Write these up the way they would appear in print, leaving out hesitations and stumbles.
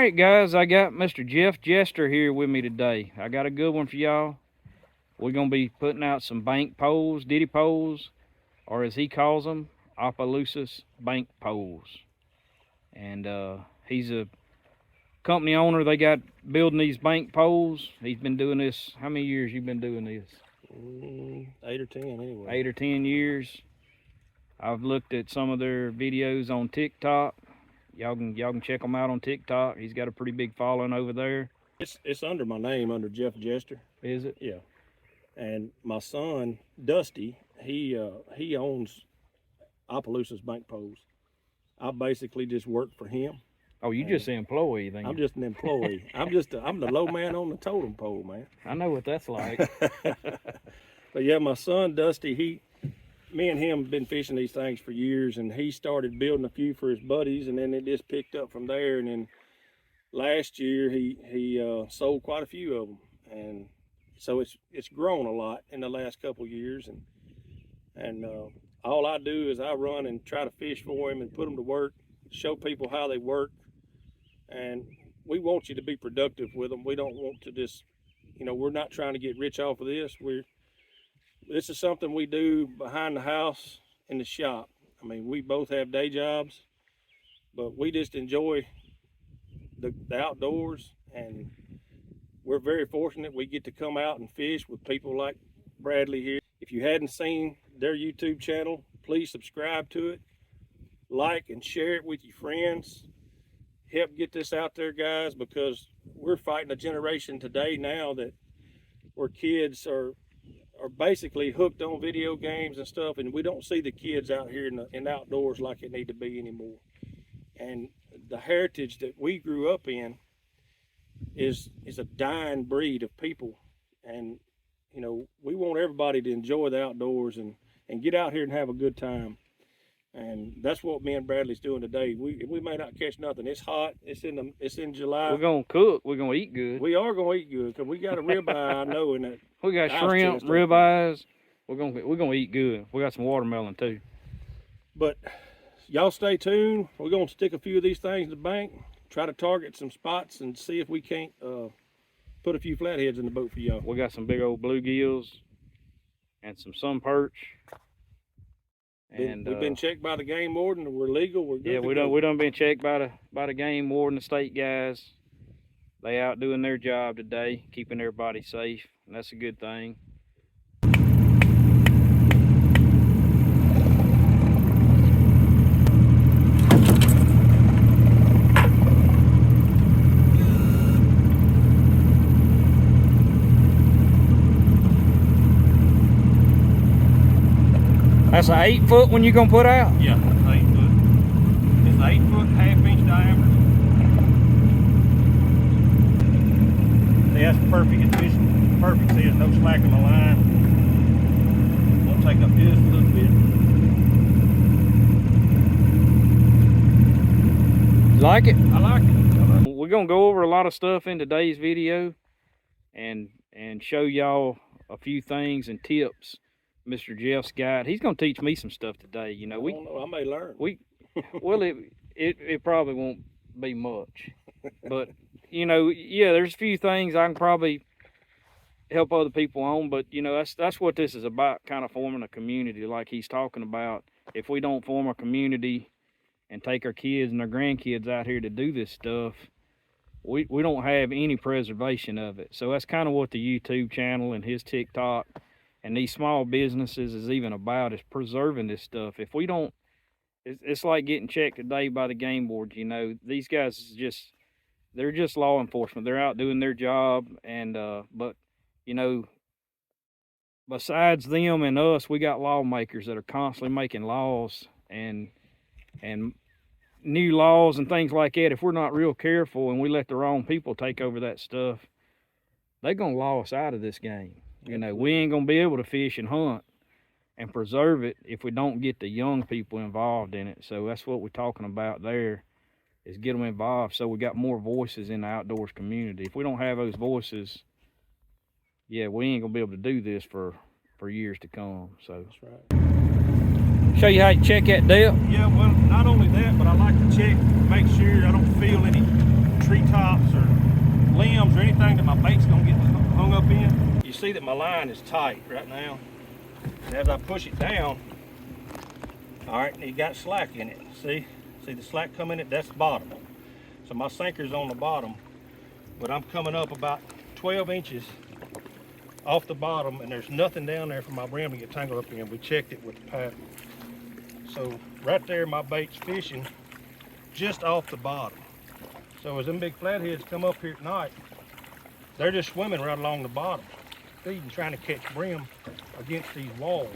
right, guys, I got Mr. Jeff Jester here with me today. I got a good one for y'all. We're going to be putting out some bank poles, Diddy poles, or as he calls them, Opelousas bank poles. And he's a company owner. They got building these bank poles. He's been doing this. How many years you been doing this? 8 or 10 anyway. 8 or 10 years. I've looked at some of their videos on TikTok. Y'all can check them out on TikTok. He's got a pretty big following over there. It's under my name, under Jeff Jester. Is it? Yeah. And my son Dusty, he owns Opelousas bank poles. I basically just work for him. Oh, you just an employee then? I'm just an employee. I'm the low man on the totem pole, man. I know what that's like. But yeah, my son Dusty, me and him have been fishing these things for years, and he started building a few for his buddies, and then it just picked up from there. And then last year he sold quite a few of them, and so it's grown a lot in the last couple of years. And all I do is I run and try to fish for him and put them to work, show people how they work, and we want you to be productive with them. We don't want to just, we're not trying to get rich off of this. This is something we do behind the house in the shop. I mean, we both have day jobs, but we just enjoy the outdoors, and we're very fortunate we get to come out and fish with people like Bradley here. If you hadn't seen their YouTube channel, please subscribe to it, like and share it with your friends. Help get this out there, guys, because we're fighting a generation today now where kids are basically hooked on video games and stuff, and we don't see the kids out here in the outdoors like it need to be anymore. And the heritage that we grew up in is a dying breed of people, and we want everybody to enjoy the outdoors and get out here and have a good time. And that's what me and Bradley's doing today. We may not catch nothing. It's hot. It's in July. We're gonna cook. We're gonna eat good. We are gonna eat good because we got a ribeye. I know in that. We got shrimp, ribeyes. We're gonna eat good. We got some watermelon too. But y'all stay tuned. We're gonna stick a few of these things in the bank. Try to target some spots and see if we can't put a few flatheads in the boat for y'all. We got some big old bluegills and some sun perch. And we've been checked by the game warden. We're legal. We're good. Yeah, we done been checked by the game warden, the state guys. They out doing their job today, keeping everybody safe, and that's a good thing. That's an 8-foot one you gonna put out? Yeah, that's 8 foot. It's 8 foot, half-inch diameter. See, that's perfect. It's fishing perfect. See, there's no slack in the line. I'll take up just a little bit. You like it? I like it. We're gonna go over a lot of stuff in today's video and show y'all a few things and tips. Mr. Jeff's guide. He's gonna teach me some stuff today. I don't know. I may learn. Well, it probably won't be much, but yeah, there's a few things I can probably help other people on. But that's what this is about, kind of forming a community like he's talking about. If we don't form a community and take our kids and our grandkids out here to do this stuff, we don't have any preservation of it. So that's kind of what the YouTube channel and his TikTok and these small businesses is even about, is preserving this stuff. If we don't, it's like getting checked today by the game board. These guys they're just law enforcement. They're out doing their job, and but besides them and us, we got lawmakers that are constantly making laws and new laws and things like that. If we're not real careful and we let the wrong people take over that stuff, they're gonna law us out of this game. We ain't gonna be able to fish and hunt and preserve it if we don't get the young people involved in it. So that's what we're talking about there, is get them involved so we got more voices in the outdoors community. If we don't have those voices, yeah, we ain't gonna be able to do this for years to come. So that's right. Show you how you check that depth. Yeah, well, not only that, but I like to check, make sure I don't feel any treetops or limbs or anything that my bait's gonna get hung up in. You see that my line is tight right now. And as I push it down, all right, it got slack in it. See the slack coming in? That's the bottom. So my sinker's on the bottom, but I'm coming up about 12 inches off the bottom, and there's nothing down there for my brim to get tangled up in. We checked it with the paddle. So right there, my bait's fishing just off the bottom. So as them big flatheads come up here at night, they're just swimming right along the bottom, feeding, trying to catch brim against these walls.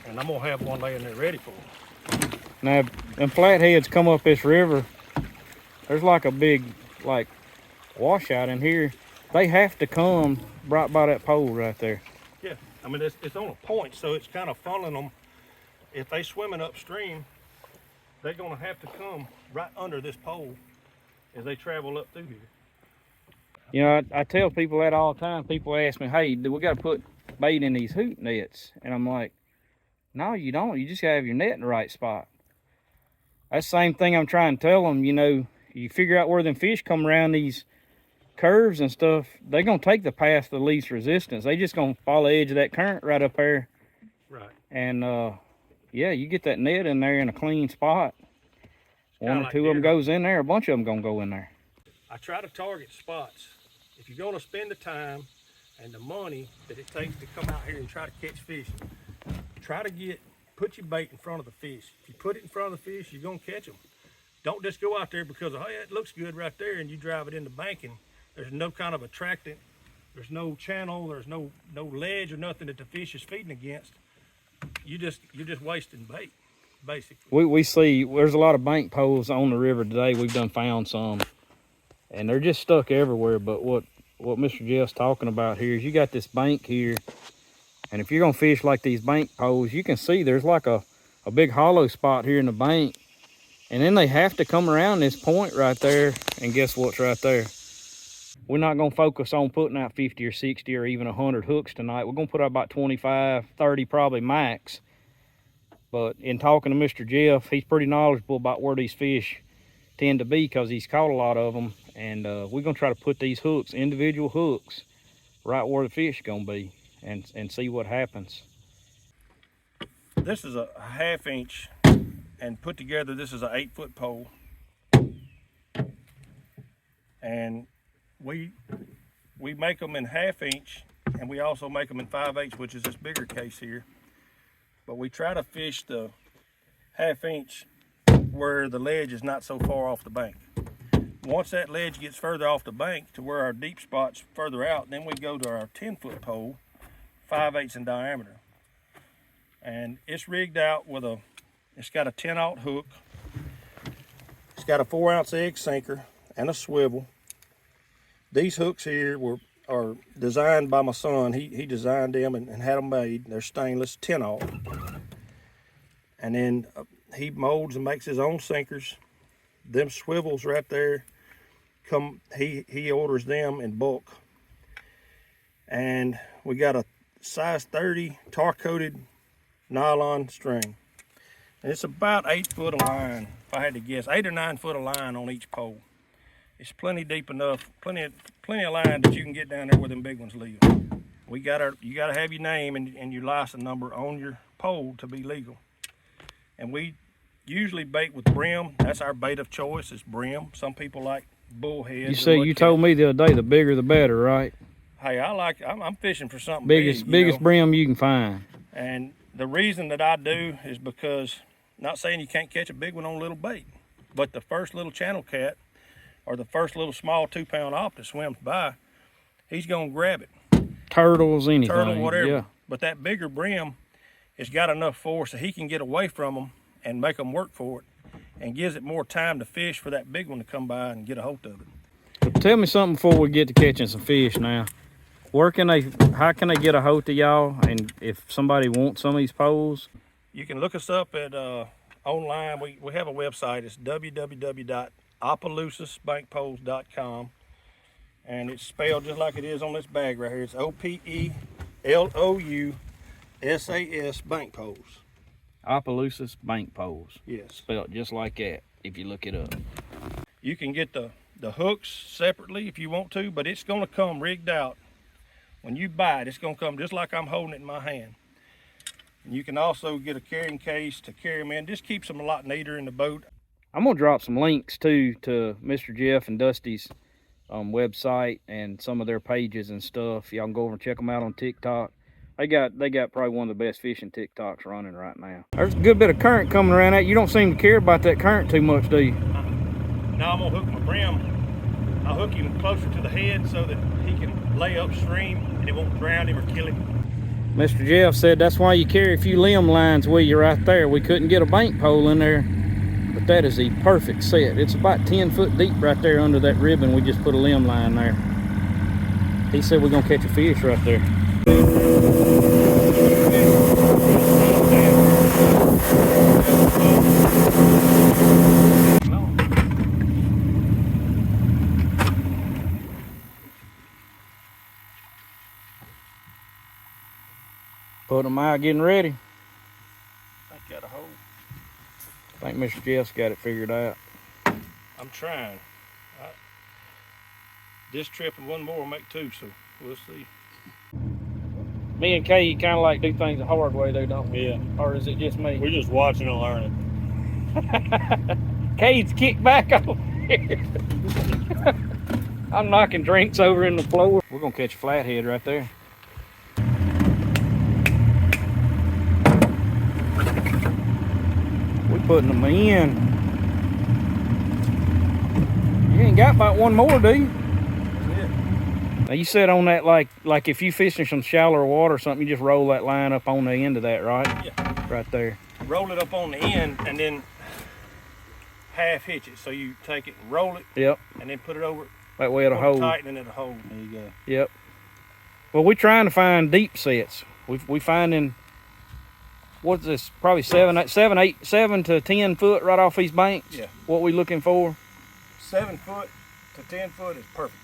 And I'm gonna have one laying there ready for them. Now, them flatheads come up this river. There's like a big, like, washout in here. They have to come right by that pole right there. Yeah, I mean, it's on a point, so it's kind of funneling them. If they swimming upstream, they're gonna have to come right under this pole as they travel up through here. You know, I tell people that all the time. People ask me, hey, do we got to put bait in these hoot nets? And I'm like, no, you don't. You just got to have your net in the right spot. That's the same thing I'm trying to tell them. You know, you figure out where them fish come around these curves and stuff, they're going to take the path of least resistance. They just going to follow the edge of that current right up there. Right. And, yeah, you get that net in there in a clean spot. One or like two of them goes in there, a bunch of them going to go in there. I try to target spots. If you're going to spend the time and the money that it takes to come out here and try to catch fish, try to put your bait in front of the fish. If you put it in front of the fish, you're going to catch them. Don't just go out there because, oh yeah, it looks good right there, and you drive it in the bank and there's no kind of attractant, there's no channel, there's no ledge or nothing that the fish is feeding against. You're just wasting bait, basically. We see there's a lot of bank poles on the river today. We've done found some, and they're just stuck everywhere. But what Mr. Jeff's talking about here is you got this bank here, and if you're gonna fish like these bank poles, you can see there's like a big hollow spot here in the bank, and then they have to come around this point right there, and guess what's right there? We're not gonna focus on putting out 50 or 60 or even 100 hooks tonight. We're gonna put out about 25, 30 probably max. But in talking to Mr. Jeff, he's pretty knowledgeable about where these fish tend to be because he's caught a lot of them. And we're gonna try to put these hooks, individual hooks, right where the fish are gonna be and see what happens. This is a 1/2 inch, and put together this is an 8-foot pole. And we make them in 1/2 inch, and we also make them in 5/8, which is this bigger case here. But we try to fish the 1/2 inch where the ledge is not so far off the bank. Once that ledge gets further off the bank to where our deep spot's further out, then we go to our 10-foot pole, 5/8 in diameter. And it's rigged out with it's got a 10-aught hook. It's got a 4-ounce egg sinker and a swivel. These hooks here are designed by my son. He designed them and had them made. They're stainless, 10-aught. And then he molds and makes his own sinkers. Them swivels right there, he orders them in bulk. And we got a size 30 tar-coated nylon string. And it's about 8 foot of line, if I had to guess, 8 or 9 foot of line on each pole. It's plenty deep enough, plenty of line that you can get down there where them big ones live. You gotta have your name and your license number on your pole to be legal. And we usually bait with brim. That's our bait of choice, is brim. Some people like bullheads. You see, you told me the other day the bigger the better, right? Hey, I'm fishing for something biggest brim you can find. And the reason that I do is because, not saying you can't catch a big one on a little bait, but the first little channel cat or the first little small 2-pound op that swims by, he's gonna grab it. Turtles, anything. Turtle, whatever. Yeah. But that bigger brim has got enough force that he can get away from them and make them work for it, and gives it more time to fish for that big one to come by and get a hold of it. But tell me something before we get to catching some fish now. How can they get a hold of y'all? And if somebody wants some of these poles? You can look us up at online. We have a website. It's www.opelousasbankpoles.com, and it's spelled just like it is on this bag right here. It's OPELOUSAS bank poles. Opelousas bank poles. Yes. Spelled just like that if you look it up. You can get the the hooks separately if you want to, but it's gonna come rigged out. When you buy it, it's gonna come just like I'm holding it in my hand. And you can also get a carrying case to carry them in. Just keeps them a lot neater in the boat. I'm gonna drop some links too to Mr. Jeff and Dusty's website and some of their pages and stuff. Y'all can go over and check them out on TikTok. They got probably one of the best fishing TikToks running right now. There's a good bit of current coming around that. You don't seem to care about that current too much, do you? Now I'm gonna hook my brim. I'll hook him closer to the head so that he can lay upstream and it won't drown him or kill him. Mr. Jeff said that's why you carry a few limb lines with you right there. We couldn't get a bank pole in there, but that is the perfect set. It's about 10 foot deep right there under that ribbon. We just put a limb line there. He said we're gonna catch a fish right there. Put them out, getting ready. I got a hold. I think Mr. Jeff's got it figured out. I'm trying. This trip and one more will make two, so we'll see. Me and Kay kind of like do things the hard way though, don't we? Yeah. Or is it just me? We're just watching and learning. Kay's kicked back over here. I'm knocking drinks over in the floor. We're gonna catch a flathead right there. We putting them in. You ain't got about one more, do you? Now you said on that, like if you fishing some shallower water or something, you just roll that line up on the end of that, right? Yeah. Right there. Roll it up on the end and then half hitch it. So you take it and roll it. Yep. And then put it over. That way it'll hold. Tighten and it'll hold. There you go. Yep. Well, we're trying to find deep sets. We finding, what's this? Probably 7 to 10 foot right off these banks. Yeah. What we looking for? 7 foot to 10 foot is perfect.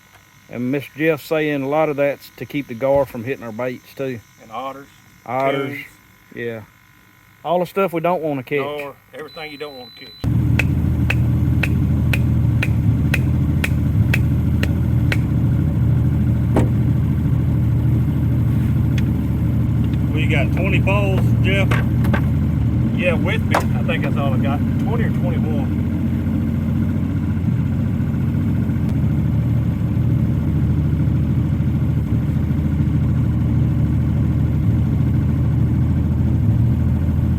And Mr. Jeff saying a lot of that's to keep the gar from hitting our baits too. And otters. Otters. Coons. Yeah. All the stuff we don't want to catch. Or everything you don't want to catch. We got 20 poles, Jeff? Yeah, with me. I think that's all I got. 20 or 21.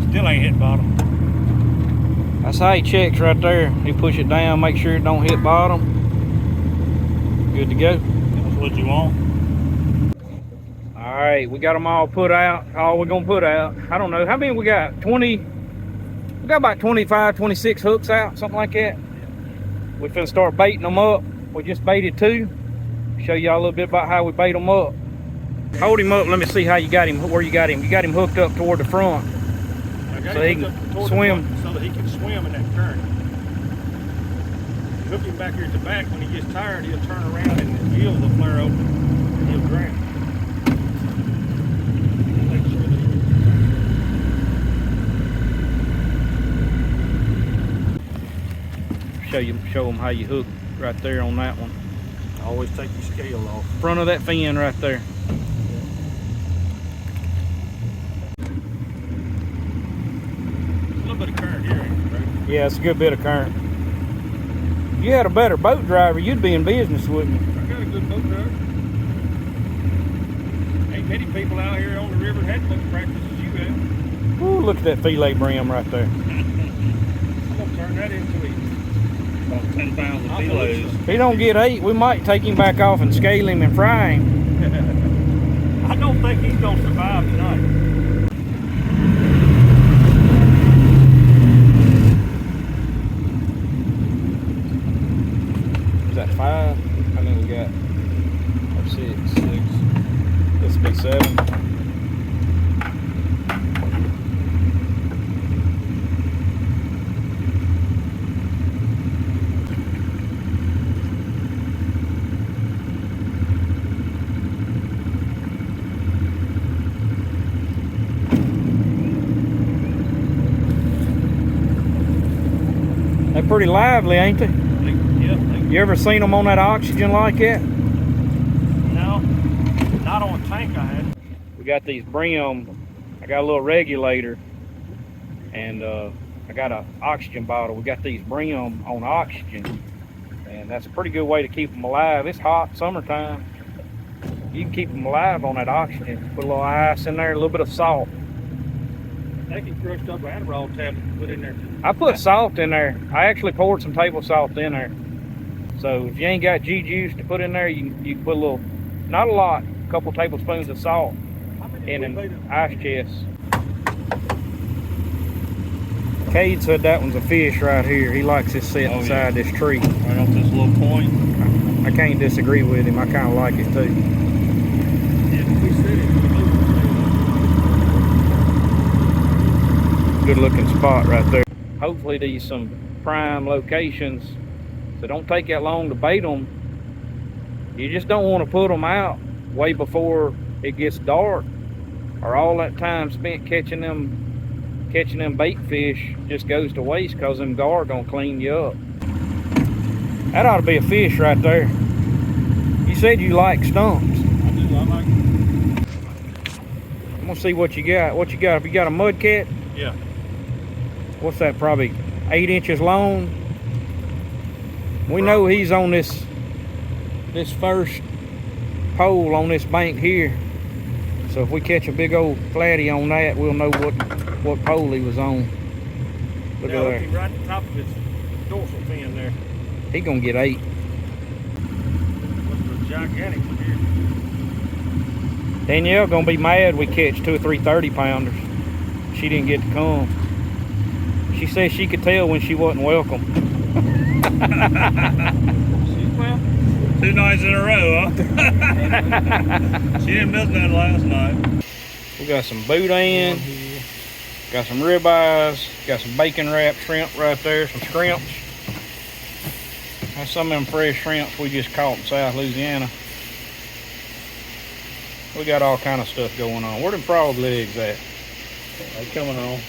Still ain't hit bottom. That's how he checks right there. He push it down, make sure it don't hit bottom. Good to go. That's what you want. All right, we got them all put out. All we're gonna put out. I don't know, how many we got? 20, we got about 25, 26 hooks out, something like that. We finna start baiting them up. We just baited 2. Show y'all a little bit about how we bait them up. Hold him up, let me see how you got him, where you got him. You got him hooked up toward the front. So he can swim. So that he can swim in that current. Hook him back here at the back. When he gets tired, he'll turn around and his gills will flare open and he'll drown. Make sure that Show them how you hook right there on that one. always take your scale off. Front of that fin right there. A little bit of current here, ain't it, right? Yeah, it's a good bit of current. If you had a better boat driver, you'd be in business, wouldn't you? I got a good boat driver. Ain't many people out here on the river had as much practice as you have. Ooh, look at that filet brim right there. I'm gonna turn that into about 10 pounds of fillets. If he don't get 8, we might take him back off and scale him and fry him. I don't think he's gonna survive tonight. Is that 5? How many we got? Or 6? 6. This will be 7. They're pretty lively, ain't they? Yeah, they You ever seen them on that oxygen like that? No, not on a tank I had. We got these brim. I got a little regulator, and I got an oxygen bottle. We got these brim on oxygen, and that's a pretty good way to keep them alive. It's hot, summertime. You can keep them alive on that oxygen. Put a little ice in there, a little bit of salt. They can crushed up Adderall tablet and put in there. I put salt in there. I actually poured some table salt in there. So if you ain't got juice to put in there, you can put a little, not a lot, a couple tablespoons of salt in an ice chest. Cade said that one's a fish right here. He likes this set inside this tree. Right off this little point. I can't disagree with him. I kind of like it too. Good looking spot right there. Hopefully these some prime locations, so don't take that long to bait them. You just don't want to put them out way before it gets dark, or all that time spent catching them bait fish just goes to waste, because them gar gonna clean you up. That ought to be a fish right there. You said you like stumps. I do. I like it. I'm gonna see what you got. What you got? Have you got a mud cat? Yeah. What's that, probably 8 inches long? We know he's on this first pole on this bank here. So if we catch a big old flatty on that, we'll know what pole he was on. Look at there. Right at the top of his dorsal fin there. He gonna get 8. That's a gigantic one here. Danielle gonna be mad we catch 2 or 3 30-pounders. She didn't get to come. She said she could tell when she wasn't welcome. Well, 2 nights in a row, huh? She didn't miss that last night. We got some boudin, got some ribeyes, got some bacon wrapped shrimp right there, some scrimps. That's some of them fresh shrimps we just caught in South Louisiana. We got all kind of stuff going on. Where them frog legs at? They coming on.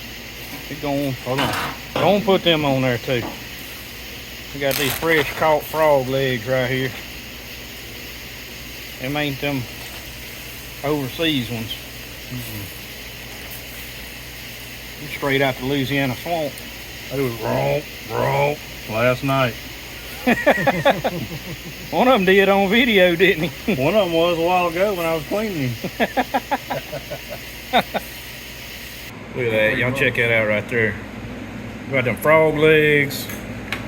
Keep going. Hold on. Don't put them on there too. We got these fresh caught frog legs right here. Them ain't them overseas ones. Straight out the Louisiana swamp. They was wrong last night. One of them did on video, didn't he? One of them was a while ago when I was cleaning him. Look at that. Y'all check that out right there. Got them frog legs.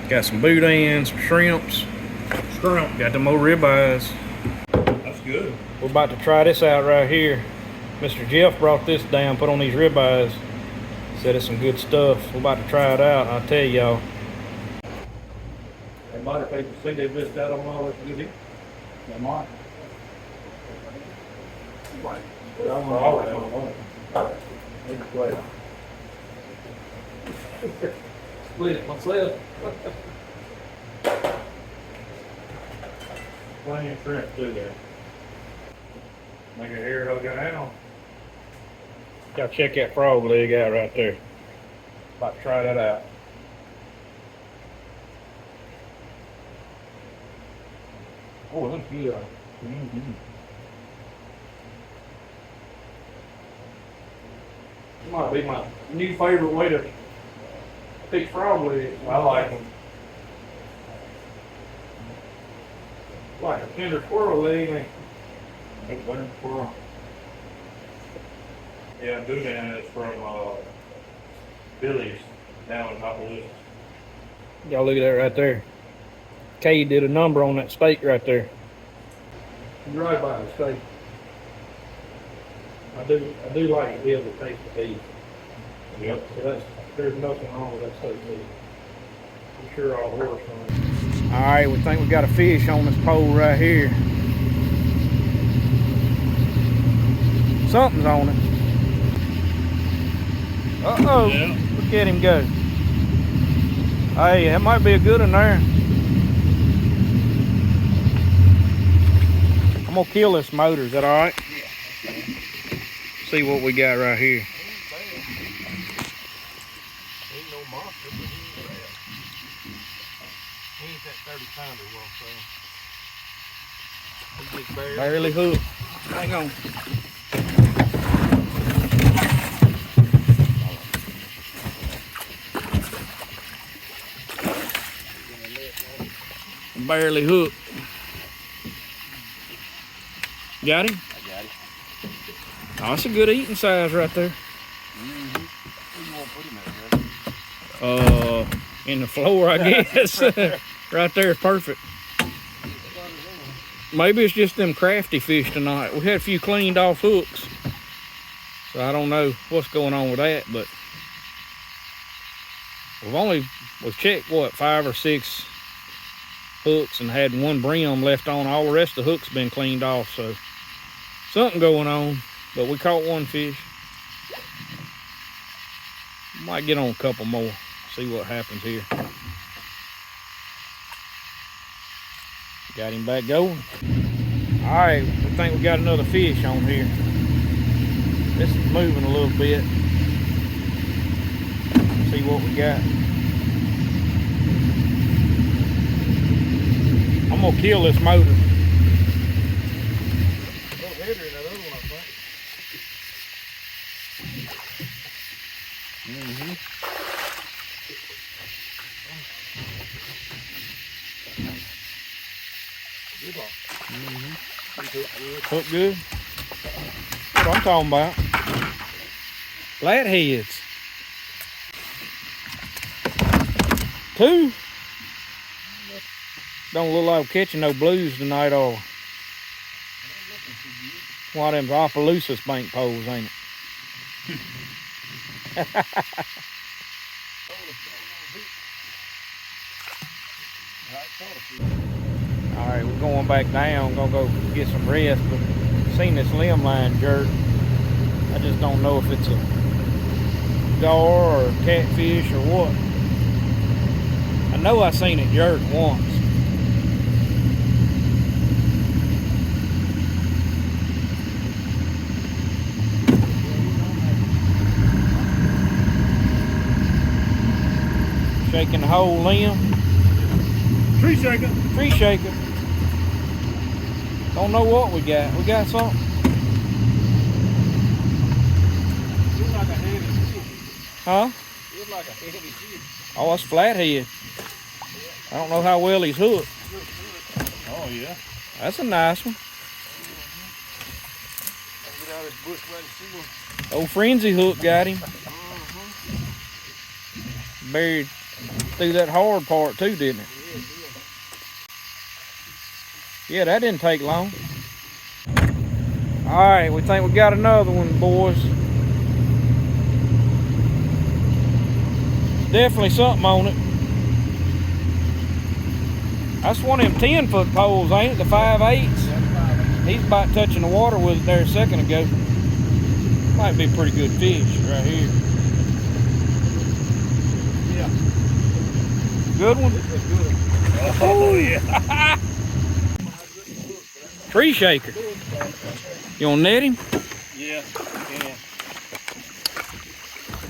Got some boudin, some shrimps. Got them old ribeyes. That's good. We're about to try this out right here. Mr. Jeff brought this down, put on these ribeyes. Said it's some good stuff. We're about to try it out. I'll tell y'all. A lot of people say they missed out on all this goodie. They might. Split it myself. Plenty of shrimp too there. Make a hair hug down. Y'all check that frog leg out right there. About to try that out. Oh, that's good. It might be my new favorite way to pick frog legs. I like them. Like a tender squirrel leg, ain't it? That's better than squirrel. Yeah, boudin is from Billy's down in Appalachia. Y'all look at that right there. Cade did a number on that steak right there. You're right by the steak. I do like to be able to taste the beef. Yep. So there's nothing wrong with that steak meat. I'm sure I'll order some. All right, we think we got a fish on this pole right here. Something's on it. Uh-oh, yeah. Look at him go. Hey, that might be a good one there. I'm gonna kill this motor, is that all right? Yeah. See what we got right here. Ain't no monster, but he ain't that 30 Kind of what I'm saying. He just Barely hooked. Hang on. Barely hooked. Got him? I got it. Oh, that's a good eating size right there. Mm-hmm. Where you want to put him at, brother? In the floor, I guess. Right there is perfect. Maybe it's just them crafty fish tonight. We had a few cleaned off hooks. So I don't know what's going on with that, but we've checked what, 5 or 6 hooks and had one brim left on. All the rest of the hooks been cleaned off, so something going on. But we caught one fish. Might get on a couple more, see what happens here. Got him back going. All right, we think we got another fish on here. This is moving a little bit. See what we got. I'm gonna kill this motor. Hook good. That's what I'm talking about. Flatheads. 2. Don't look like catching no blues tonight, or one of them Opelousas bank poles, ain't it? All right, we're going back down. Gonna go get some rest, but seen this limb line jerk. I just don't know if it's a gar or a catfish or what. I know I seen it jerk once. Shaking the whole limb. Tree shaker. Tree shaker. Don't know what we got. We got something. Looks like a heavy fish. Huh? Looks like a heavy fish. Oh, that's flathead. I don't know how well he's hooked. Oh yeah. That's a nice one. Get out of this bush right and see one. Old frenzy hook got him. Buried through that hard part too, didn't it? Yeah, that didn't take long. All right, we think we got another one, boys. Definitely something on it. That's one of them 10-foot poles, ain't it? The 5/8. He's about touching the water with it there a second ago. Might be a pretty good fish right here. Yeah. Good one? Oh yeah. Tree shaker. You wanna net him? Yeah. Yeah.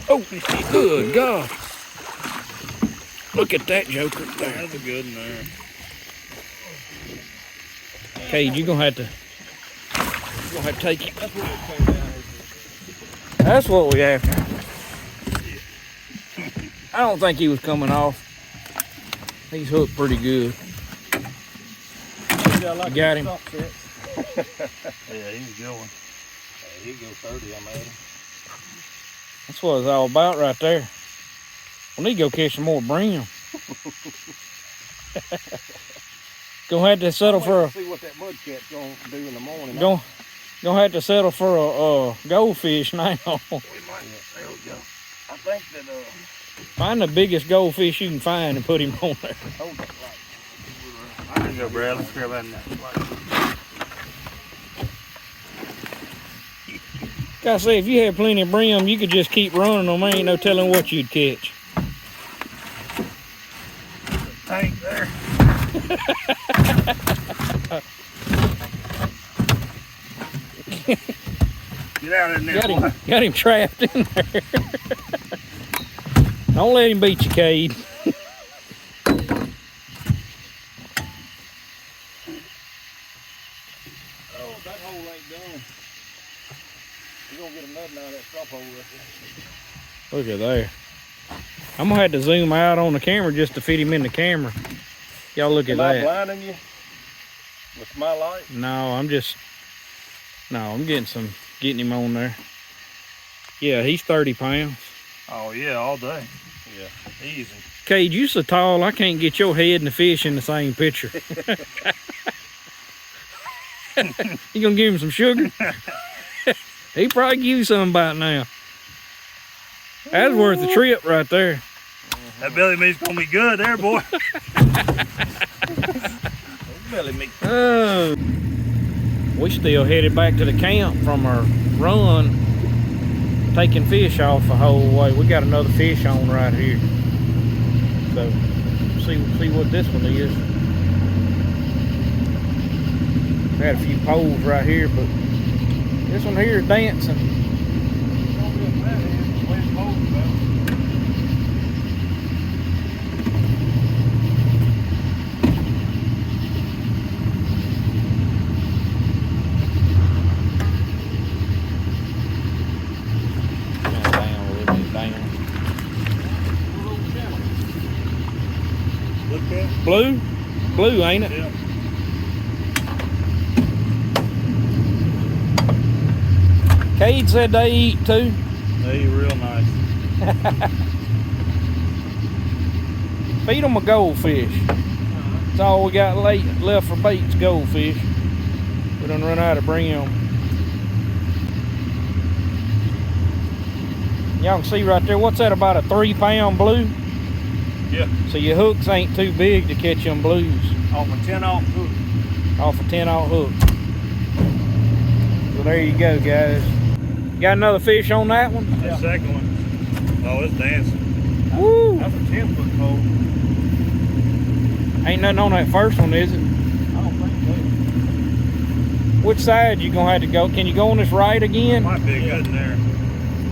Oh, good God. Look at that joker there. That's a good one there. Cade, you're gonna have to take it. That's what we have. I don't think he was coming off. He's hooked pretty good. You got him. Yeah, he's going. He go 30, I'm at him. That's what it's all about right there. We need to go catch some more brim. Gonna have to settle for a. See what that mudcat's gonna do in the morning. Gonna have to settle for a goldfish now. We might. Yeah, there we go. I think that Find the biggest goldfish you can find and put him on there. hold that light. There you go, Brad. Let's grab that in that light. Gotta say, if you had plenty of brim, you could just keep running them. Ain't no telling what you'd catch. Tank there. Get out of there. Got him trapped in there. Don't let him beat you, Cade. You're gonna get a nut out of that straw pole right there. Look at there. I'm gonna have to zoom out on the camera just to fit him in the camera. Y'all look at that. Am I blinding you with my light? No, I'm getting him on there. Yeah, he's 30 pounds. Oh yeah, all day. Yeah, easy. Cade, you so tall, I can't get your head and the fish in the same picture. You gonna give him some sugar? He probably give you something about now. That's worth the trip right there. That belly meat's gonna be good there, boy. Belly meat. We still headed back to the camp from our run, taking fish off the whole way. We got another fish on right here. So see what this one is. Had a few poles right here, but this one here is dancing. Blue? Blue, ain't it? Yeah. Cade said they eat too. They eat real nice. Feed them a goldfish. That's all we got left for bait's goldfish. We done run out of brim. Y'all can see right there, what's that, about a 3-pound blue? Yeah. So your hooks ain't too big to catch them blues. Off a 10-aught hook. Off a 10-aught hook. So there you go, guys. Got another fish on that one? That second one. Oh, it's dancing. Woo! That's a 10-foot pole. Ain't nothing on that first one, is it? I don't think so. Which side you gonna have to go? Can you go on this right again? Might be good in there.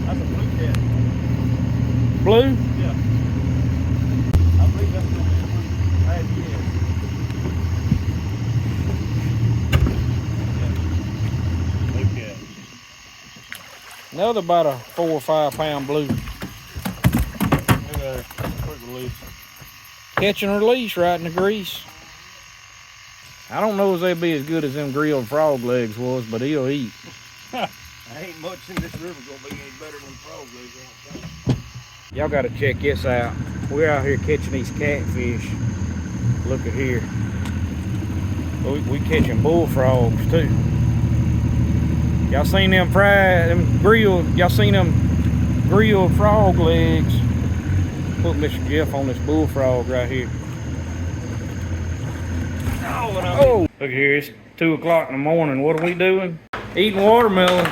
That's a blue cat. Blue? Yeah. I believe that's gonna be a blue. Blue cat. Another about a 4 or 5 pound blue. Look there. Quick release. Catch and release right in the grease. I don't know if they'll be as good as them grilled frog legs was, but he'll eat. Ain't much in this river gonna be any better than frog legs. Y'all gotta check this out. We're out here catching these catfish. Look at here. We catching bullfrogs too. Y'all seen them fried, y'all seen them grilled frog legs. Put Mr. Jeff on this bullfrog right here. Oh, look here, it's 2 o'clock in the morning. What are we doing? Eating watermelon.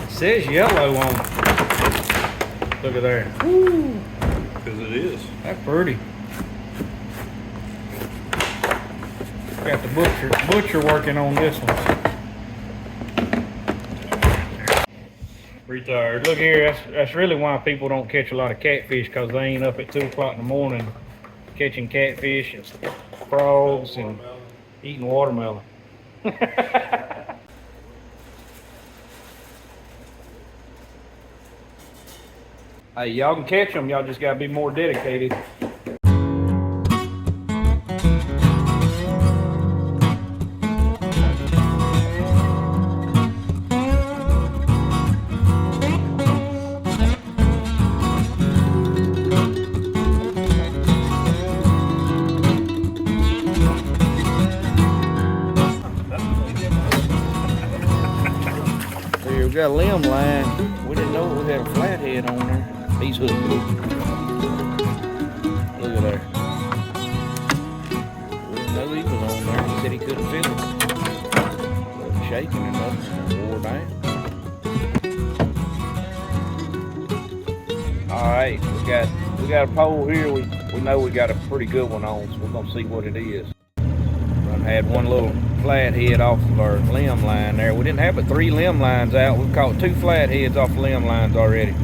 It says yellow on it. Look at there. Woo! Because it is. That's pretty. Got the butcher working on this one. Retired. Look here, that's really why people don't catch a lot of catfish, because they ain't up at 2 o'clock in the morning catching catfish and frogs and eating watermelon. Hey, y'all can catch them, y'all just gotta be more dedicated. We got a limb line. We didn't know we had a flathead on there. He's hooked. Look at there. We didn't know he was on there. He said he couldn't feel it. Wasn't shaking or nothing. Wore down. Alright, we got a pole here. We know we got a pretty good one on, so we're gonna see what it is. Had one little flathead off of our limb line there. We didn't have but 3 limb lines out. We've caught 2 flatheads off limb lines already.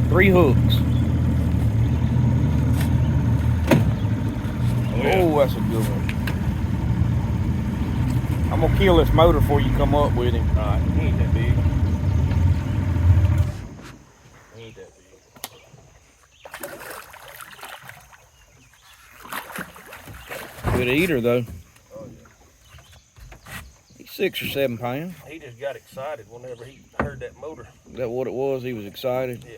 3 hooks. Oh, that's a good one. I'm gonna kill this motor before you come up with him. Alright, he ain't that big. He ain't that big. Good eater though. Oh yeah. He's 6 or 7 pounds. He just got excited whenever he heard that motor. Is that what it was? He was excited? Yeah.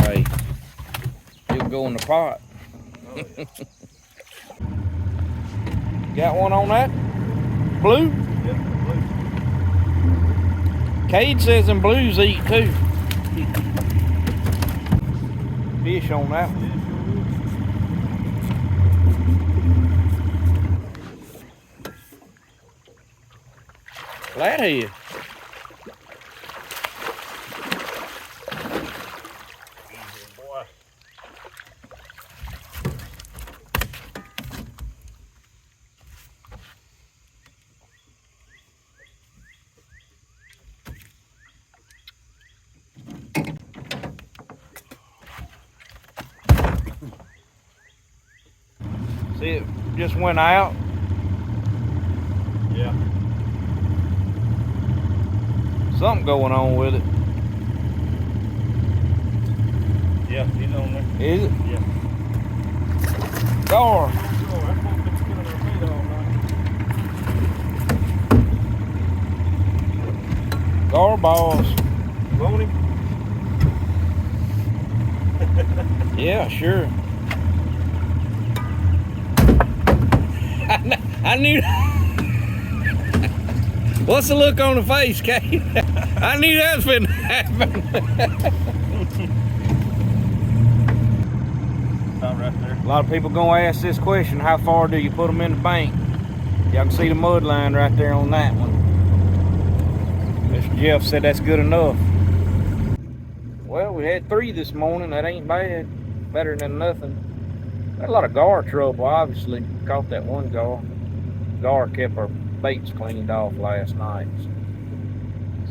Hey, he'll go in the pot. Oh yeah. Got one on that? Blue? Yep, blue. Cade says them blues eat too. Fish on that one. Flathead. Easy, boy. See, it just went out. Yeah. Something going on with it. Yeah, he's on there. Is it? Yeah. Gar. Oh, that's what we've been spinning our feet all night. Gar balls. Want him? Yeah, sure. I knew. What's the look on the face, Kate? I knew that was finna happen. Not right there. A lot of people gonna ask this question: how far do you put them in the bank? Y'all can see the mud line right there on that one. Mr. Jeff said that's good enough. Well, we had 3 this morning. That ain't bad. Better than nothing. Had a lot of gar trouble, obviously. Caught that one gar. Gar kept our baits cleaned off last night.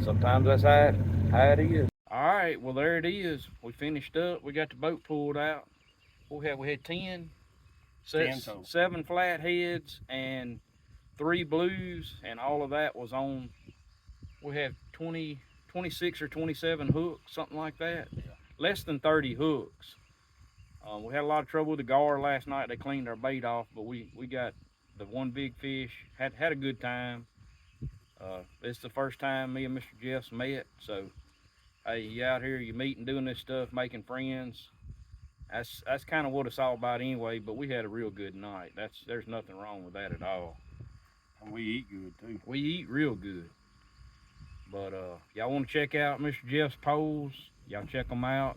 Sometimes that's how it is. All right, well there it is. We finished up. We got the boat pulled out. We had 10 total. 7 flatheads and 3 blues, and all of that was on. We had 26 or 27 hooks, something like that. Yeah. Less than 30 hooks. We had a lot of trouble with the gar last night. They cleaned our bait off, but we got the one big fish. Had a good time. It's the first time me and Mr. Jeff's met, so hey, you out here, you meeting, doing this stuff, making friends. That's kind of what it's all about anyway. But we had a real good night. There's nothing wrong with that at all. And we eat good too. We eat real good. But y'all want to check out Mr. Jeff's poles? Y'all check them out.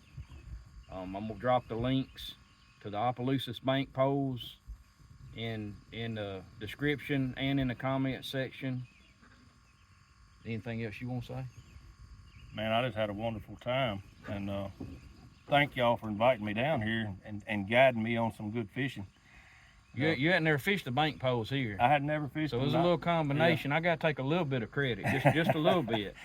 I'm gonna drop the links to the Opelousas Bank poles in the description and in the comment section. Anything else you want to say? Man, I just had a wonderful time, and thank y'all for inviting me down here and guiding me on some good fishing. You hadn't never fished the bank poles here. I had never fished. So it was a little combination. Yeah. I got to take a little bit of credit, just a little bit.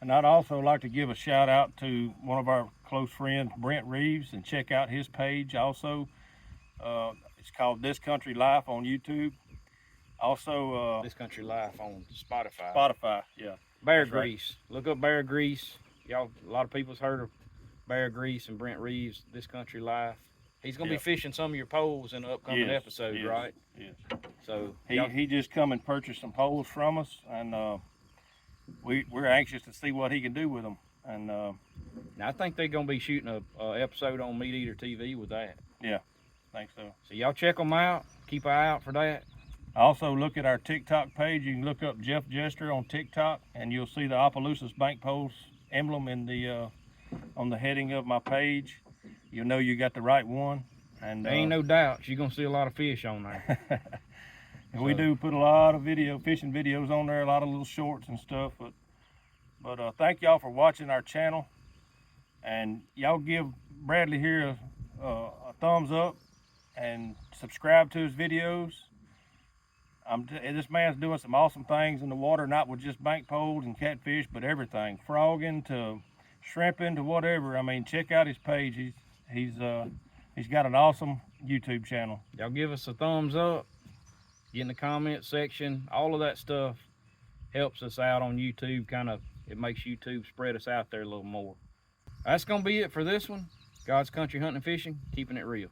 And I'd also like to give a shout out to one of our close friends, Brent Reeves, and check out his page also. It's called This Country Life on YouTube. Also, This Country Life on Spotify. Spotify, yeah. Bear Grease. Right. Look up Bear Grease. Y'all, a lot of people's heard of Bear Grease and Brent Reeves, This Country Life. He's gonna be fishing some of your poles in the upcoming episode, right? Yes. So he just come and purchased some poles from us, and we're anxious to see what he can do with them. And now I think they're gonna be shooting a episode on Meat Eater TV with that. Yeah, I think so. So y'all check them out. Keep an eye out for that. Also look at our TikTok page. You can look up Jeff Jester on TikTok, and you'll see the Opelousas Bank Poles emblem in the on the heading of my page. You'll know you got the right one. And there ain't no doubt you're gonna see a lot of fish on there. And we do put a lot of fishing videos on there, a lot of little shorts and stuff. But thank y'all for watching our channel, and y'all give Bradley here a thumbs up and subscribe to his videos. This man's doing some awesome things in the water, not with just bank poles and catfish, but everything, frogging to shrimping to whatever. I mean, check out his page. He's got an awesome YouTube channel. Y'all give us a thumbs up. get in the comment section. All of that stuff helps us out on YouTube. It makes YouTube spread us out there a little more. That's gonna be it for this one. God's Country Hunting and Fishing, keeping it real.